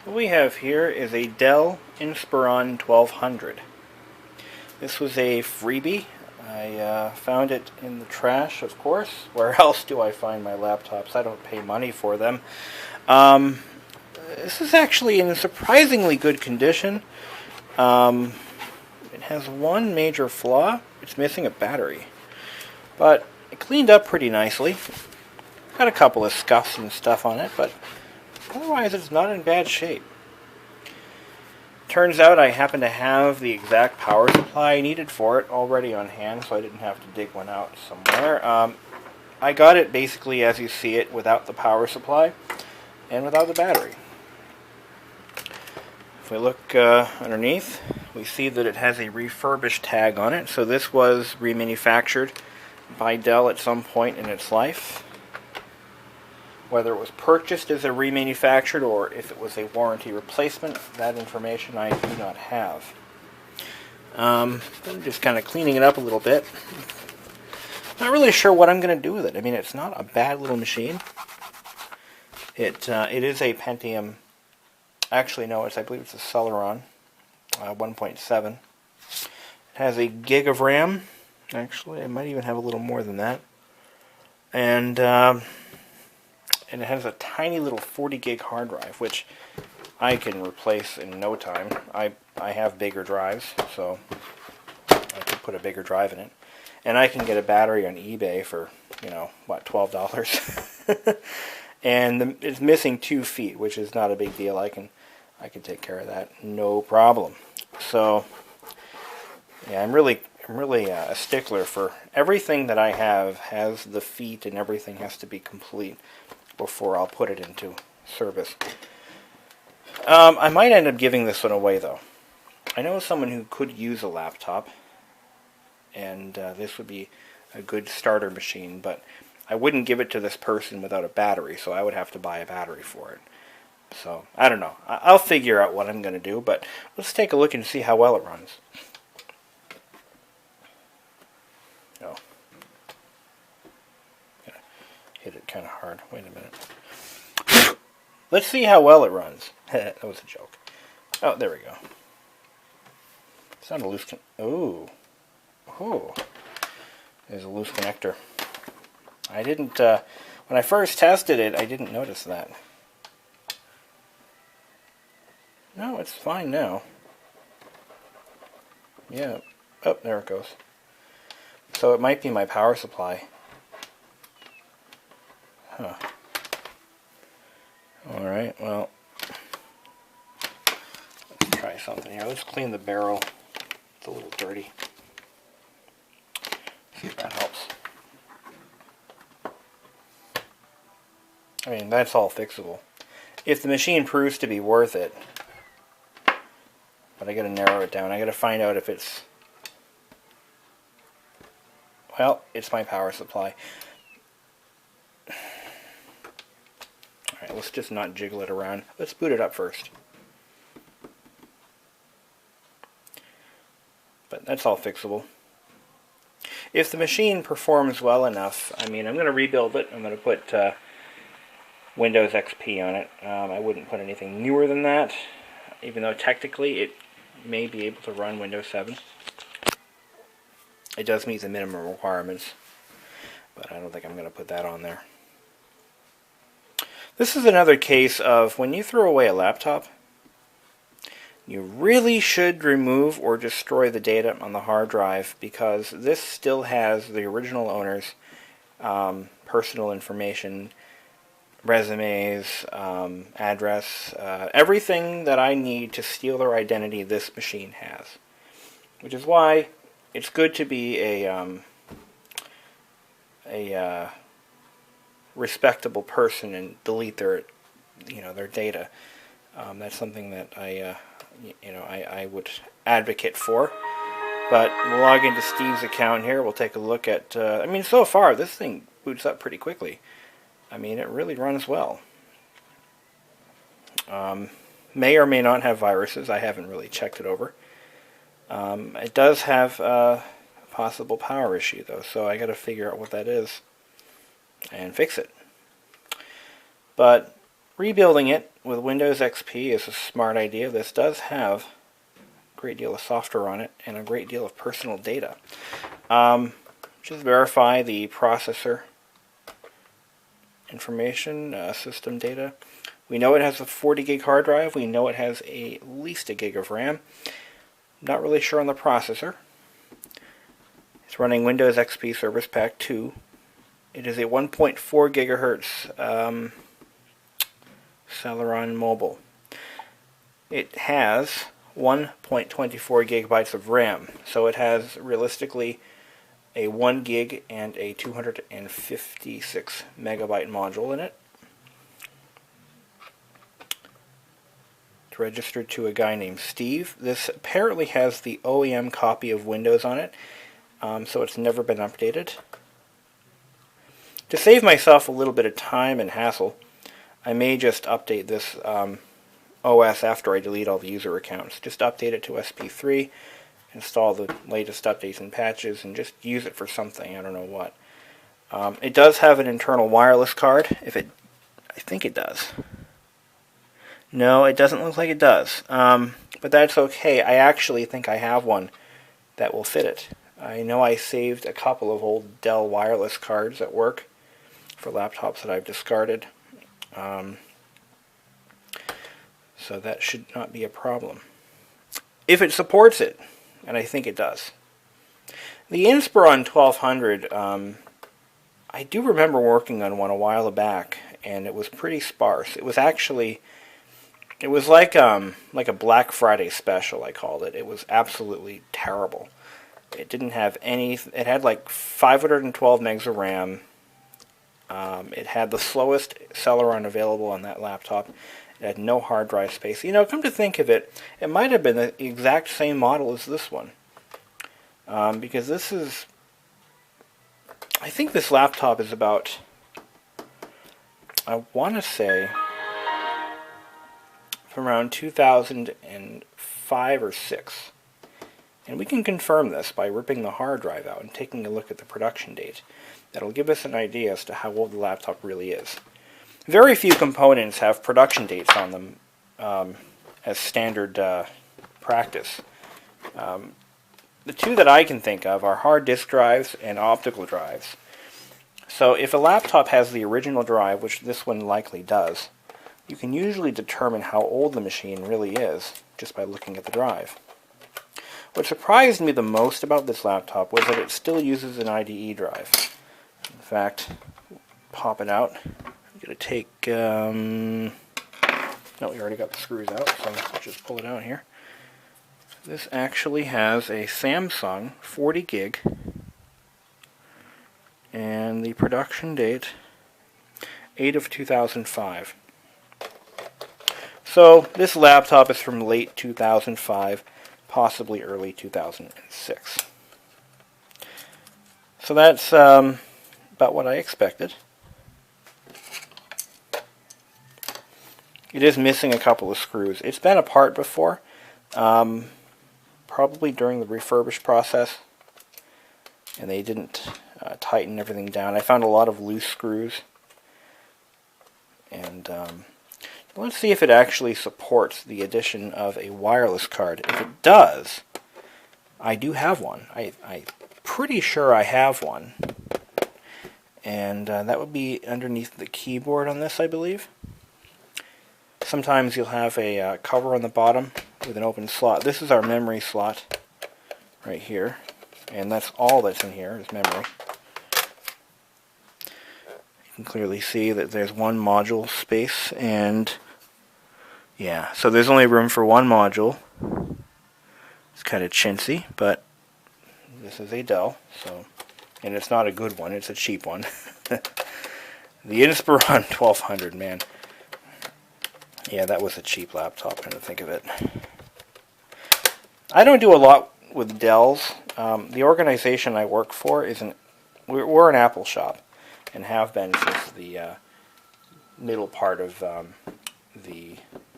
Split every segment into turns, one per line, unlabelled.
What we have here is a Dell Inspiron 1200. This was a freebie. I found it in the trash, of course. Where else do I find my laptops? I don't pay money for them. This is actually in surprisingly good condition. It has one major flaw. It's missing a battery. But it cleaned up pretty nicely. Got a couple of scuffs and stuff on it, but otherwise it's not in bad shape. Turns out I happen to have the exact power supply I needed for it already on hand, so I didn't have to dig one out somewhere. I got it basically as you see it, without the power supply and without the battery. If we look underneath, we see that it has a refurbished tag on it. So this was remanufactured by Dell at some point in its life. Whether it was purchased as a remanufactured or if it was a warranty replacement, that information I do not have. I'm just kind of cleaning it up a little bit. Not really sure what I'm going to do with it. I mean, it's not a bad little machine. It is a Pentium. Actually, no, I believe it's a Celeron 1.7. It has a gig of RAM. Actually, I might even have a little more than that. And it has a tiny little 40 gig hard drive, which I can replace in no time. I have bigger drives, so I could put a bigger drive in it. And I can get a battery on eBay for, what, $12? And it's missing 2 feet, which is not a big deal. I can take care of that, no problem. So, yeah, I'm really a stickler for everything that I have has the feet, and everything has to be complete before I'll put it into service. I might end up giving this one away, though. I know someone who could use a laptop, and this would be a good starter machine, but I wouldn't give it to this person without a battery, so I would have to buy a battery for it. So, I don't know. I'll figure out what I'm going to do, but let's take a look and see how well it runs. Oh. Hit it kind of hard. Wait a minute. Let's see how well it runs. That was a joke. Oh, there we go. It's not a loose oh. There's a loose connector. I didn't, when I first tested it, I didn't notice that. No, it's fine now. Yeah. Oh, there it goes. So it might be my power supply. Huh. Alright, well, let's try something here. Let's clean the barrel. It's a little dirty. See if that helps. I mean, that's all fixable. If the machine proves to be worth it, but I gotta narrow it down. I gotta find out if it's, well, it's my power supply. Alright, let's just not jiggle it around. Let's boot it up first. But that's all fixable. If the machine performs well enough, I mean, I'm going to rebuild it. I'm going to put Windows XP on it. I wouldn't put anything newer than that, even though technically it may be able to run Windows 7. It does meet the minimum requirements, but I don't think I'm going to put that on there. This is another case of when you throw away a laptop, you really should remove or destroy the data on the hard drive, because this still has the original owner's personal information, resumes, address, everything that I need to steal their identity this machine has. Which is why it's good to be a respectable person and delete their data. That's something that I would advocate for. But we'll log into Steve's account here. We'll take a look at, I mean, so far this thing boots up pretty quickly. I mean, it really runs well. May or may not have viruses. I haven't really checked it over. It does have a possible power issue, though, so I got to figure out what that is and fix it. But rebuilding it with Windows XP is a smart idea. This does have a great deal of software on it and a great deal of personal data. Just verify the processor information, system data. We know it has a 40 gig hard drive. We know it has at least a gig of RAM. Not really sure on the processor. It's running Windows XP Service Pack 2. It is a 1.4 gigahertz Celeron Mobile. It has 1.24 gigabytes of RAM, so it has realistically a 1 gig and a 256 megabyte module in it. It's registered to a guy named Steve. This apparently has the OEM copy of Windows on it, so it's never been updated. To save myself a little bit of time and hassle, I may just update this OS after I delete all the user accounts. Just update it to SP3, install the latest updates and patches, and just use it for something. I don't know what. It does have an internal wireless card. I think it does. No, it doesn't look like it does. But that's okay. I actually think I have one that will fit it. I know I saved a couple of old Dell wireless cards at work for laptops that I've discarded. So that should not be a problem. If it supports it, and I think it does. The Inspiron 1200, I do remember working on one a while back, and it was pretty sparse. It was like a Black Friday special, I called it. It was absolutely terrible. It didn't have any. It had like 512 megs of RAM. It had the slowest Celeron available on that laptop. It had no hard drive space. You know, come to think of it, it might have been the exact same model as this one. Because this is... I think this laptop is about... I want to say... from around 2005 or 6. And we can confirm this by ripping the hard drive out and taking a look at the production date. That'll give us an idea as to how old the laptop really is. Very few components have production dates on them as standard practice. The two that I can think of are hard disk drives and optical drives. So if a laptop has the original drive, which this one likely does, you can usually determine how old the machine really is just by looking at the drive. What surprised me the most about this laptop was that it still uses an IDE drive. In fact, pop it out. I'm going to take... no, we already got the screws out, so let's just pull it out here. This actually has a Samsung 40 gig, and the production date, 8 of 2005. So this laptop is from late 2005, possibly early 2006. So that's about what I expected. It is missing a couple of screws. It's been apart before, probably during the refurbish process, and they didn't tighten everything down. I found a lot of loose screws, and let's see if it actually supports the addition of a wireless card. If it does, I do have one. I'm pretty sure I have one, and that would be underneath the keyboard on this, I believe. Sometimes you'll have a cover on the bottom with an open slot. This is our memory slot right here, and that's all that's in here is memory. You can clearly see that there's one module space, and yeah, so there's only room for one module. It's kind of chintzy, but this is a Dell, so, and it's not a good one, it's a cheap one. The Inspiron 1200, man. Yeah, that was a cheap laptop, come to think of it. I don't do a lot with Dells. The organization I work for we're an Apple shop, and have been since the middle part of the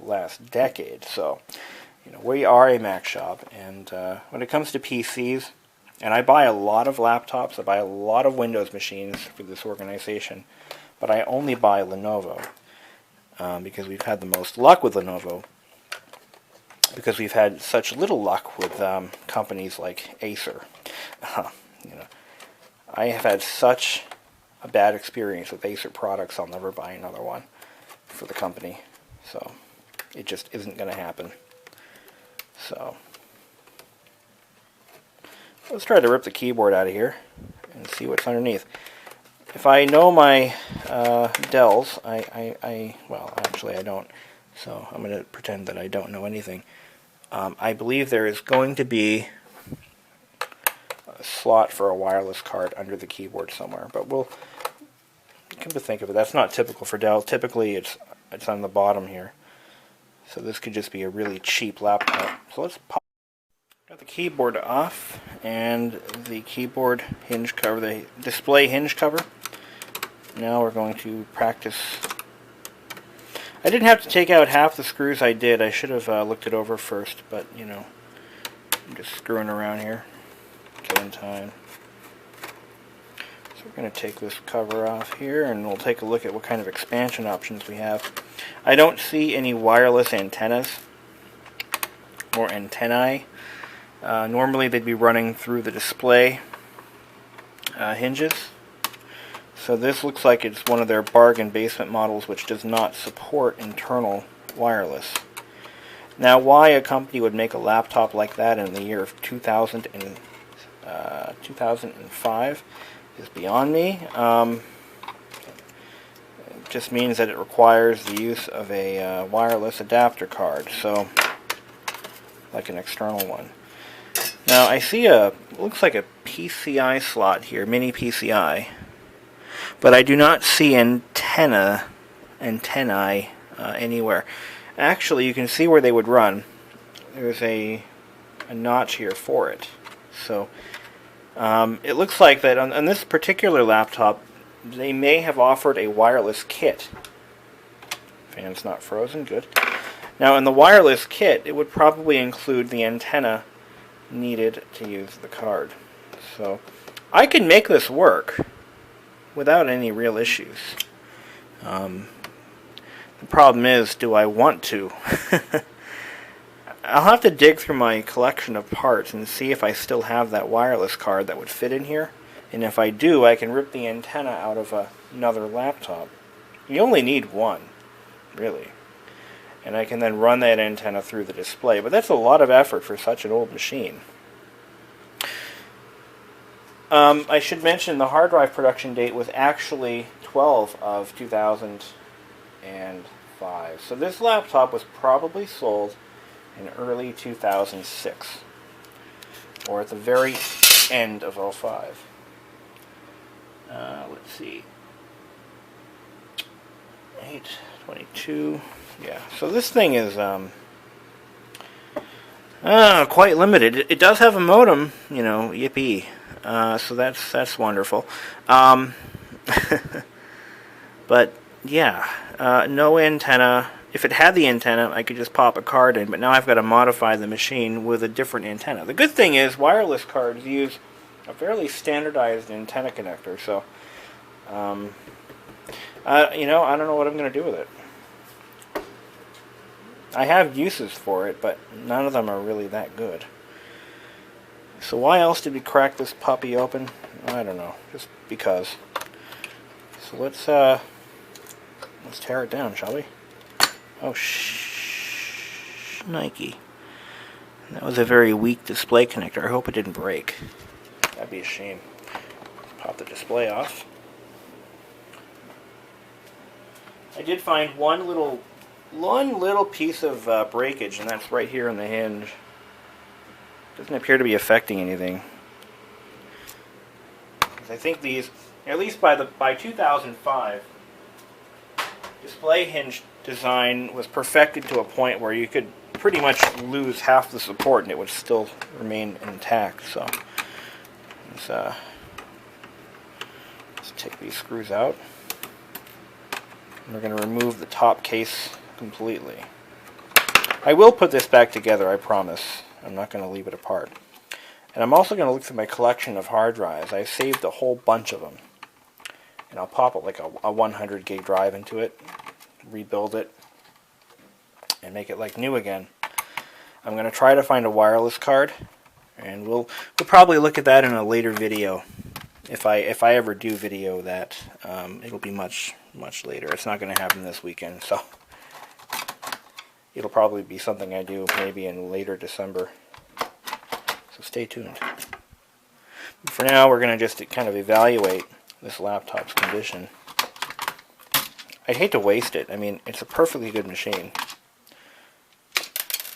last decade. So, you know, we are a Mac shop, and when it comes to PCs, and I buy a lot of laptops, I buy a lot of Windows machines for this organization, but I only buy Lenovo. because we've had the most luck with Lenovo, because we've had such little luck with companies like Acer. You know, I have had such a bad experience with Acer products, I'll never buy another one for the company. So it just isn't going to happen. So let's try to rip the keyboard out of here and see what's underneath. If I know my Dells, well, actually I don't, so I'm going to pretend that I don't know anything. I believe there is going to be a slot for a wireless card under the keyboard somewhere, but we'll come to think of it, that's not typical for Dell. Typically it's on the bottom here. So this could just be a really cheap laptop. So let's pop. Got the keyboard off and the keyboard hinge cover, the display hinge cover. Now we're going to practice. I didn't have to take out half the screws I did. I should have looked it over first, but you know, I'm just screwing around here, killing time. So we're going to take this cover off here and we'll take a look at what kind of expansion options we have. I don't see any wireless antennas or antennae. Normally they'd be running through the display hinges. So this looks like it's one of their bargain basement models which does not support internal wireless. Now why a company would make a laptop like that in the year of 2005 is beyond me. It just means that it requires the use of a wireless adapter card, so like an external one. Now I see looks like a PCI slot here, mini PCI, but I do not see antennae anywhere. Actually, you can see where they would run. There's a notch here for it. So it looks like that on this particular laptop, they may have offered a wireless kit. Fan's not frozen, good. Now in the wireless kit, it would probably include the antenna needed to use the card. So I can make this work without any real issues. The problem is, do I want to? I'll have to dig through my collection of parts and see if I still have that wireless card that would fit in here. And if I do, I can rip the antenna out of another laptop. You only need one, really. And I can then run that antenna through the display. But that's a lot of effort for such an old machine. I should mention the hard drive production date was actually 12 of 2005. So this laptop was probably sold in early 2006. Or at the very end of 2005. Let's see. 822. Yeah, so this thing is quite limited. It does have a modem, you know, yippee. So that's wonderful. But yeah, no antenna. If it had the antenna, I could just pop a card in, but now I've got to modify the machine with a different antenna. The good thing is wireless cards use a fairly standardized antenna connector, so you know, I don't know what I'm going to do with it. I have uses for it, but none of them are really that good. So why else did we crack this puppy open? I don't know, just because. So let's tear it down, shall we? Oh, Nike. That was a very weak display connector. I hope it didn't break. That'd be a shame. Pop the display off. I did find one little piece of breakage, and that's right here in the hinge. Doesn't appear to be affecting anything. I think these, at least by 2005, display hinge design was perfected to a point where you could pretty much lose half the support and it would still remain intact. So let's take these screws out. And we're going to remove the top case completely. I will put this back together, I promise. I'm not going to leave it apart. And I'm also going to look through my collection of hard drives. I saved a whole bunch of them. And I'll pop like a 100 gig drive into it. rebuild it and make it like new again. I'm going to try to find a wireless card, and we'll probably look at that in a later video. If I ever do video that, it'll be much later. It's not going to happen this weekend, so it'll probably be something I do maybe in later December. So stay tuned. For now, we're going to just kind of evaluate this laptop's condition. I'd hate to waste it. I mean, it's a perfectly good machine.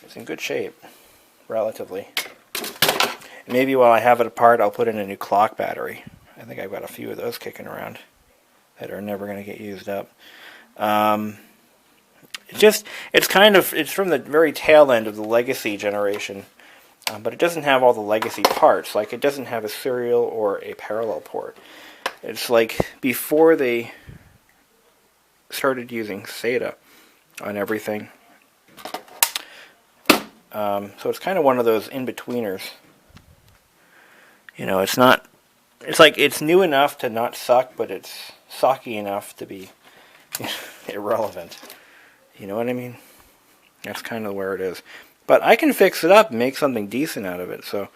It's in good shape, relatively. Maybe while I have it apart, I'll put in a new clock battery. I think I've got a few of those kicking around that are never going to get used up. It's from the very tail end of the legacy generation. But it doesn't have all the legacy parts. Like, it doesn't have a serial or a parallel port. It's like before they started using SATA on everything. So it's kind of one of those in-betweeners. You know, it's like it's new enough to not suck, but it's sucky enough to be irrelevant. You know what I mean? That's kind of where it is. But I can fix it up and make something decent out of it, so I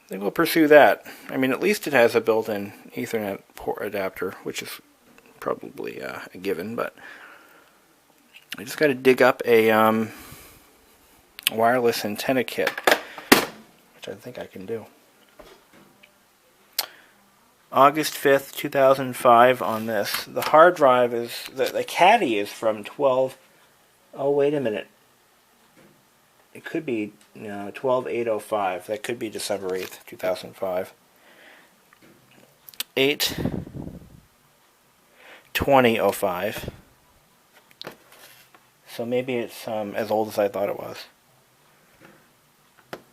think we'll pursue that. I mean, at least it has a built-in Ethernet port adapter, which is probably a given, but I just got to dig up a wireless antenna kit, which I think I can do. August 5th, 2005 on this. The hard drive is, the caddy is from 12, oh wait a minute. It could be 12/8/05. That could be December 8th, 2005. 8/20/05. So maybe it's as old as I thought it was.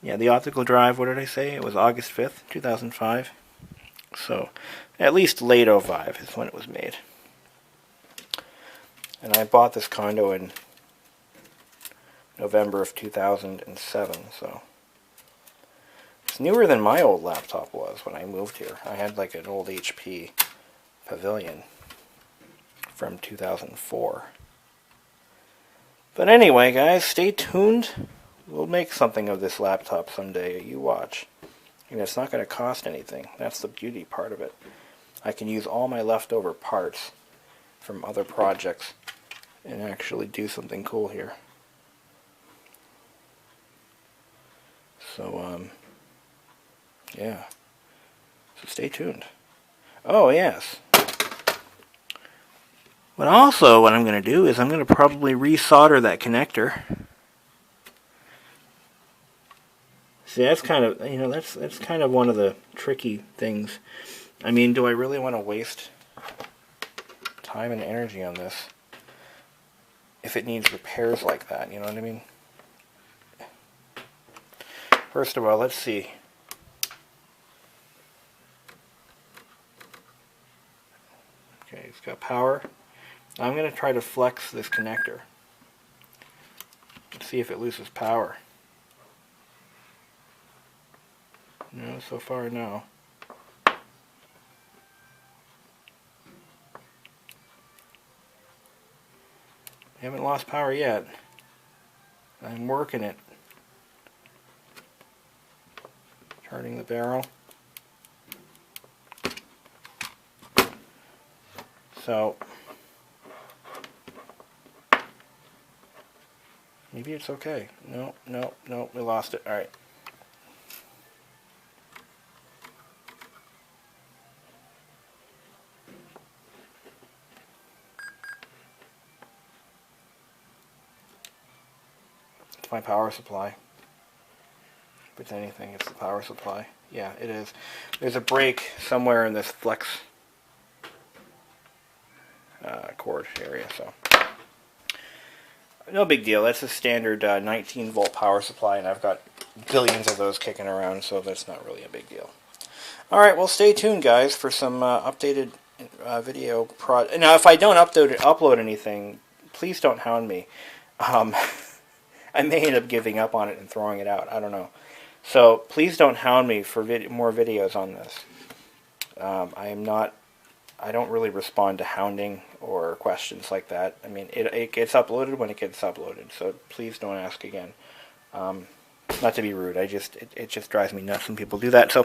Yeah, the optical drive, what did I say? It was August 5th, 2005. So at least late 05 is when it was made. And I bought this condo in November of 2007, so it's newer than my old laptop was when I moved here. I had like an old HP Pavilion from 2004. But anyway, guys, stay tuned. We'll make something of this laptop someday. You watch. And it's not going to cost anything. That's the beauty part of it. I can use all my leftover parts from other projects and actually do something cool here. So, yeah. So stay tuned. Oh, yes. But also, what I'm going to do is I'm going to probably resolder that connector. See, that's kind of, you know, that's kind of one of the tricky things. I mean, do I really want to waste time and energy on this if it needs repairs like that? You know what I mean? First of all, let's see. Okay, it's got power. I'm going to try to flex this connector. Let's see if it loses power. No, so far no. I haven't lost power yet. I'm working it. Turning the barrel. So maybe it's okay. No, we lost it. All right. It's my power supply. If it's anything, it's the power supply. Yeah, it is. There's a break somewhere in this flex cord area, so no big deal. That's a standard 19 volt power supply, and I've got billions of those kicking around, so that's not really a big deal. Alright, well, stay tuned, guys, for some updated video now, if I don't upload anything, please don't hound me. I may end up giving up on it and throwing it out. I don't know. So please don't hound me for more videos on this. I am not I don't really respond to hounding or questions like that. I mean, it gets uploaded when it gets uploaded, so please don't ask again. Not to be rude, it just drives me nuts when people do that. So,